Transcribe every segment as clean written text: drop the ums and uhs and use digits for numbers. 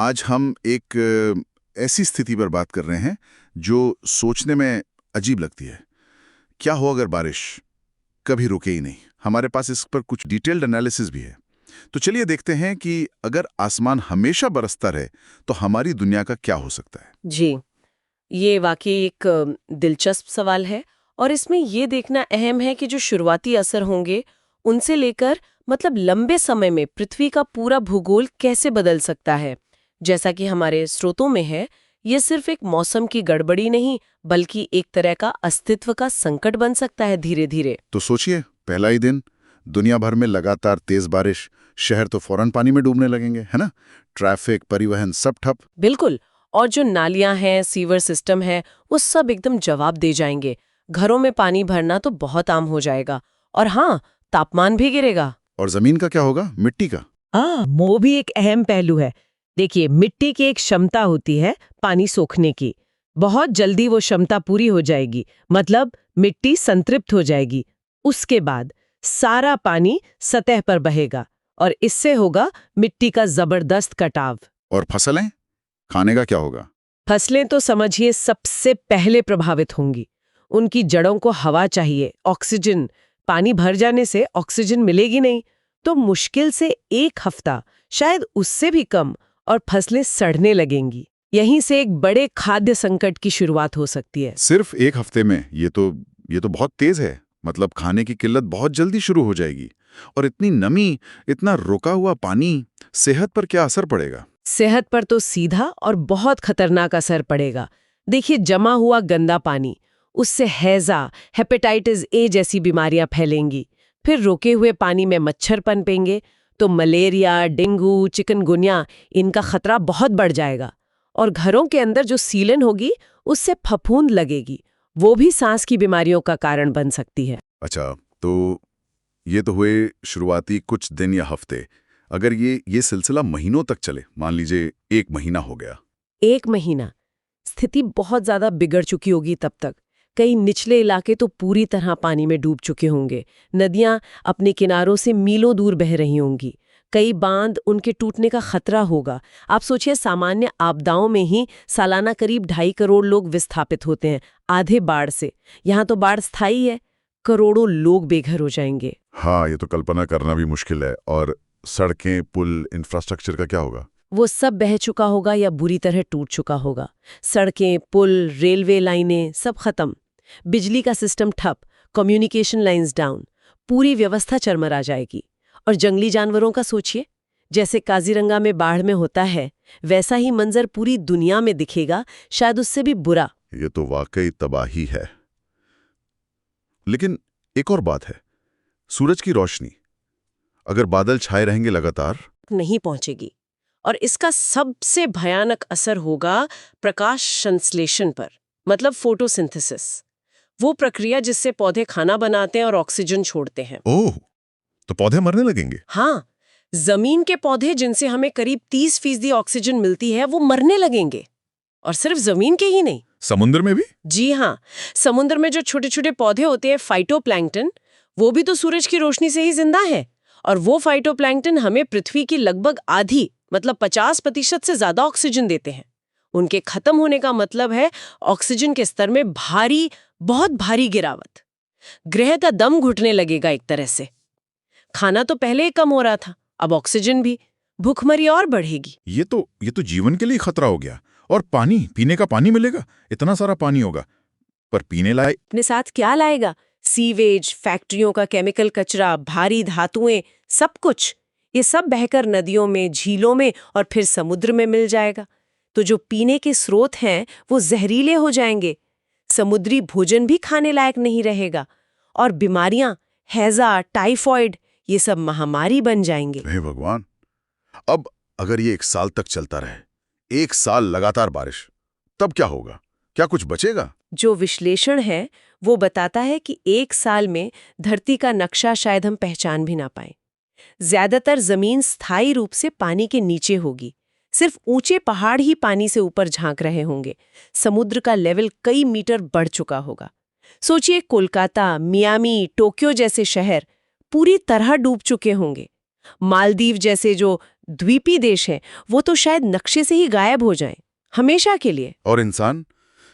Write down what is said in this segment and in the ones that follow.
आज हम एक ऐसी स्थिति पर बात कर रहे हैं जो सोचने में अजीब लगती है। क्या हो अगर बारिश कभी रुके ही नहीं? हमारे पास इस पर कुछ डिटेल्ड एनालिसिस भी है। तो चलिए देखते हैं कि अगर आसमान हमेशा बरसता रहे तो हमारी दुनिया का क्या हो सकता है। जी, ये वाकई एक दिलचस्प सवाल है और इसमें ये देखना अहम है कि जो शुरुआती असर होंगे उनसे लेकर मतलब लंबे समय में पृथ्वी का पूरा भूगोल कैसे बदल सकता है। जैसा कि हमारे स्रोतों में है, ये सिर्फ एक मौसम की गड़बड़ी नहीं बल्कि एक तरह का अस्तित्व का संकट बन सकता है धीरे धीरे। तो सोचिए, पहला ही दिन दुनिया भर में लगातार तेज बारिश, शहर तो फौरन पानी में डूबने लगेंगे, है ना? ट्रैफिक, परिवहन सब ठप। बिल्कुल। और जो नालियां हैं, सीवर सिस्टम है, वो सब एकदम जवाब दे जाएंगे। घरों में पानी भरना तो बहुत आम हो जाएगा। और हाँ, तापमान भी गिरेगा। और जमीन का क्या होगा, मिट्टी का? हाँ, वो भी एक अहम पहलू है। देखिए, मिट्टी की एक क्षमता होती है पानी सोखने की। बहुत जल्दी वो क्षमता पूरी हो जाएगी, मतलब मिट्टी संतृप्त हो जाएगी। उसके बाद सारा पानी सतह पर बहेगा और इससे होगा मिट्टी का जबरदस्त कटाव। और फसलें, खाने का क्या होगा? फसलें तो समझिए सबसे पहले प्रभावित होंगी। उनकी जड़ों को हवा चाहिए, ऑक्सीजन। पानी भर जाने से ऑक्सीजन मिलेगी नहीं, तो मुश्किल से 1 हफ्ता, शायद उससे भी कम, और फसलें सड़ने लगेंगी। यहीं से एक बड़े खाद्य संकट की शुरुआत हो सकती है। सिर्फ 1 हफ्ते में? ये तो बहुत तेज है। मतलब खाने की किल्लत बहुत जल्दी शुरू हो जाएगी। और इतनी नमी, इतना रुका हुआ पानी, सेहत पर क्या असर पड़ेगा? सेहत पर तो सीधा और बहुत खतरनाक असर पड़ेगा। देखिए, जमा हुआ गंदा पानी, उससे हैजा, हेपेटाइटिस ए जैसी बीमारियां फैलेंगी। फिर रुके हुए पानी में मच्छर पनपेंगे, तो मलेरिया, डेंगू, चिकनगुनिया, इनका खतरा बहुत बढ़ जाएगा। और घरों के अंदर जो सीलन होगी, उससे फफूंद लगेगी। वो भी सांस की बीमारियों का कारण बन सकती है। अच्छा, तो ये तो हुए शुरुआती कुछ दिन या हफ्ते। अगर ये सिलसिला महीनों तक चले, मान लीजिए 1 महीना हो गया। 1 महीना, स्थिति बहुत ज्यादा बिगड़ चुकी होगी तब तक। कई निचले इलाके तो पूरी तरह पानी में डूब चुके होंगे। नदियां अपने किनारों से मीलों दूर बह रही होंगी। कई बांध, उनके टूटने का खतरा होगा। आप सोचिए, सामान्य आपदाओं में ही सालाना करीब 2.5 करोड़ लोग विस्थापित होते हैं, आधे बाढ़ से। यहाँ तो बाढ़ स्थायी है, करोड़ों लोग बेघर हो जाएंगे। हाँ, ये तो कल्पना करना भी मुश्किल है। और सड़कें, पुल, इंफ्रास्ट्रक्चर का क्या होगा? वो सब बह चुका होगा या बुरी तरह टूट चुका होगा। सड़कें, पुल, रेलवे लाइनें सब खत्म। बिजली का सिस्टम ठप, कम्युनिकेशन लाइंस डाउन, पूरी व्यवस्था चरमरा जाएगी। और जंगली जानवरों का सोचिए, जैसे काजीरंगा में बाढ़ में होता है, वैसा ही मंजर पूरी दुनिया में दिखेगा, शायद उससे भी बुरा। ये तो वाकई तबाही है। लेकिन एक और बात है, सूरज की रोशनी। अगर बादल छाए रहेंगे लगातार, नहीं पहुंचेगी। और इसका सबसे भयानक असर होगा प्रकाश संश्लेषण पर, मतलब फोटोसिंथेसिस। वो प्रक्रिया जिससे पौधे खाना बनाते हैं और ऑक्सीजन छोड़ते हैं। ओह, तो पौधे मरने लगेंगे? हाँ, जमीन के पौधे जिनसे हमें करीब 30% ऑक्सीजन मिलती है, वो मरने लगेंगे। और सिर्फ जमीन के ही नहीं, समुद्र में भी? जी हाँ, समुद्र में जो छोटे छोटे पौधे होते हैं, फाइटोप्लैंक्टन, वो भी तो सूरज की रोशनी से ही जिंदा है। और वो फाइटोप्लैंक्टन हमें पृथ्वी की लगभग आधी, मतलब 50% से ज्यादा ऑक्सीजन देते हैं। उनके खत्म होने का मतलब है ऑक्सीजन के स्तर में भारी, बहुत भारी गिरावट। ग्रह का दम घुटने लगेगा एक तरह से। खाना तो पहले ही कम हो रहा था, अब ऑक्सीजन भी, भूखमरी और बढ़ेगी। ये तो जीवन के लिए खतरा हो गया। और पानी, पीने का पानी मिलेगा? इतना सारा पानी होगा, पर पीने लायक? अपने साथ क्या लाएगा? सीवेज, फैक्ट्रियों का केमिकल कचरा, भारी धातुएं, सब कुछ। ये सब बहकर नदियों में, झीलों में और फिर समुद्र में मिल जाएगा। तो जो पीने के स्रोत हैं, वो जहरीले हो जाएंगे। समुद्री भोजन भी खाने लायक नहीं रहेगा। और बीमारियां, हैजा, टाइफॉइड, ये सब महामारी बन जाएंगे। हे भगवान! अब अगर ये 1 साल तक चलता रहे, 1 साल लगातार बारिश, तब क्या होगा? क्या कुछ बचेगा? जो विश्लेषण है वो बताता है कि 1 साल में धरती का नक्शा शायद हम पहचान भी ना पाए। ज्यादातर जमीन स्थायी रूप से पानी के नीचे होगी। सिर्फ ऊंचे पहाड़ ही पानी से ऊपर झांक रहे होंगे। समुद्र का लेवल कई मीटर बढ़ चुका होगा। सोचिए, कोलकाता, मियामी, टोक्यो जैसे शहर पूरी तरह डूब चुके होंगे। मालदीव जैसे जो द्वीपी देश हैं वो तो शायद नक्शे से ही गायब हो जाएं, हमेशा के लिए। और इंसान,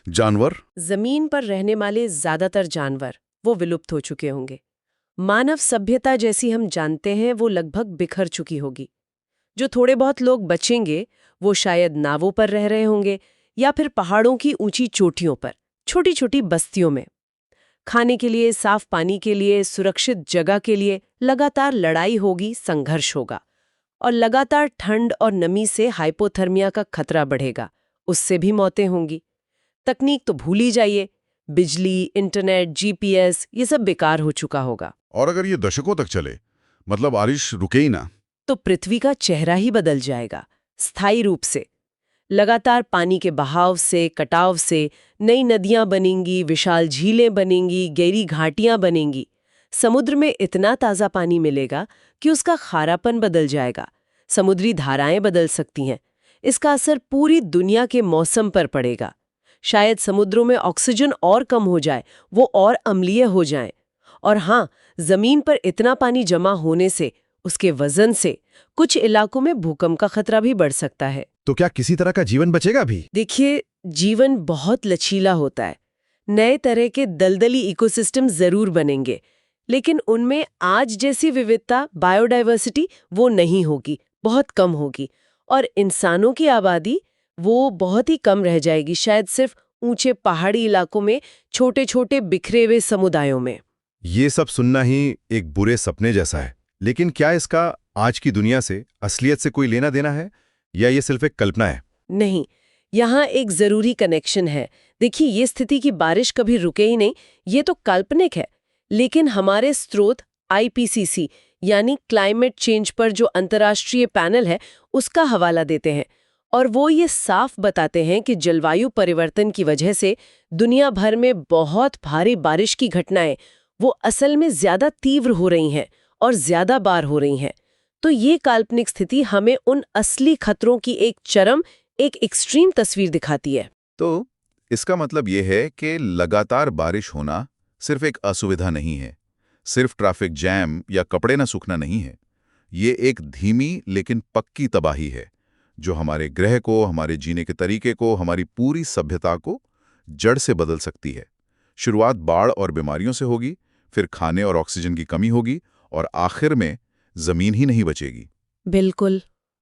जानवर? जमीन पर रहने वाले ज्यादातर जानवर वो विलुप्त हो चुके होंगे। मानव सभ्यता जैसी हम जानते हैं वो लगभग बिखर चुकी होगी। जो थोड़े बहुत लोग बचेंगे वो शायद नावों पर रह रहे होंगे या फिर पहाड़ों की ऊंची चोटियों पर, छोटी छोटी बस्तियों में। खाने के लिए, साफ पानी के लिए, सुरक्षित जगह के लिए लगातार लड़ाई होगी, संघर्ष होगा। और लगातार ठंड और नमी से हाइपोथर्मिया का खतरा बढ़ेगा, उससे भी मौतें होंगी। तकनीक तो भूल ही जाइए, बिजली, इंटरनेट, जीपीएस ये सब बेकार हो चुका होगा। और अगर ये दशकों तक चले, मतलब बारिश रुके ही ना, तो पृथ्वी का चेहरा ही बदल जाएगा, स्थायी रूप से। लगातार पानी के बहाव से, कटाव से नई नदियां बनेंगी, विशाल झीलें बनेंगी, गहरी घाटियां बनेंगी। समुद्र में इतना ताज़ा पानी मिलेगा कि उसका खारापन बदल जाएगा। समुद्री धाराएं बदल सकती हैं। इसका असर पूरी दुनिया के मौसम पर पड़ेगा। शायद समुद्रों में ऑक्सीजन और कम हो जाए, वो और अम्लीय हो जाएं। और हाँ, जमीन पर इतना पानी जमा होने से, उसके वजन से कुछ इलाकों में भूकंप का खतरा भी बढ़ सकता है। तो क्या किसी तरह का जीवन बचेगा भी? देखिए, जीवन बहुत लचीला होता है। नए तरह के दलदली इकोसिस्टम जरूर बनेंगे, लेकिन उनमें आज जैसी विविधता, बायोडायवर्सिटी वो नहीं होगी, बहुत कम होगी। और इंसानों की आबादी वो बहुत ही कम रह जाएगी, शायद सिर्फ ऊंचे पहाड़ी इलाकों में, छोटे छोटे बिखरे हुए समुदायों में। ये सब सुनना ही एक बुरे सपने जैसा है, लेकिन क्या इसका आज की दुनिया से, असलियत से कोई लेना देना है, या ये सिर्फ एक कल्पना है? नहीं, यहाँ एक जरूरी कनेक्शन है। देखिए, ये स्थिति की बारिश कभी रुके ही नहीं, ये तो काल्पनिक है। लेकिन हमारे स्रोत आईपीसीसी यानी क्लाइमेट चेंज पर जो अंतर्राष्ट्रीय पैनल है, उसका हवाला देते हैं। और वो ये साफ बताते हैं कि जलवायु परिवर्तन की वजह से दुनिया भर में बहुत भारी बारिश की घटनाएं वो असल में ज्यादा तीव्र हो रही हैं और ज्यादा बार हो रही हैं। तो ये काल्पनिक स्थिति हमें उन असली खतरों की एक एक्सट्रीम तस्वीर दिखाती है। तो इसका मतलब ये है कि लगातार बारिश होना सिर्फ एक असुविधा नहीं है, सिर्फ ट्रैफिक जैम या कपड़े न सूखना नहीं है। ये एक धीमी लेकिन पक्की तबाही है, जो हमारे ग्रह को, हमारे जीने के तरीके को, हमारी पूरी सभ्यता को जड़ से बदल सकती है। शुरुआत बाढ़ और बीमारियों से होगी, फिर खाने और ऑक्सीजन की कमी होगी, और आखिर में जमीन ही नहीं बचेगी। बिल्कुल।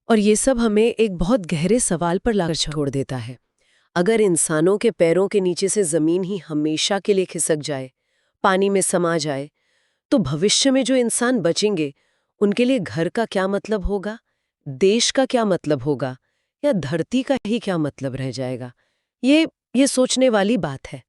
और ये सब हमें एक बहुत गहरे सवाल पर लाकर छोड़ देता है। अगर इंसानों के पैरों के नीचे से जमीन ही हमेशा के लिए खिसक जाए, पानी में समा जाए, तो भविष्य में जो इंसान बचेंगे उनके लिए घर का क्या मतलब होगा, देश का क्या मतलब होगा, या धरती का ही क्या मतलब रह जाएगा? ये सोचने वाली बात है।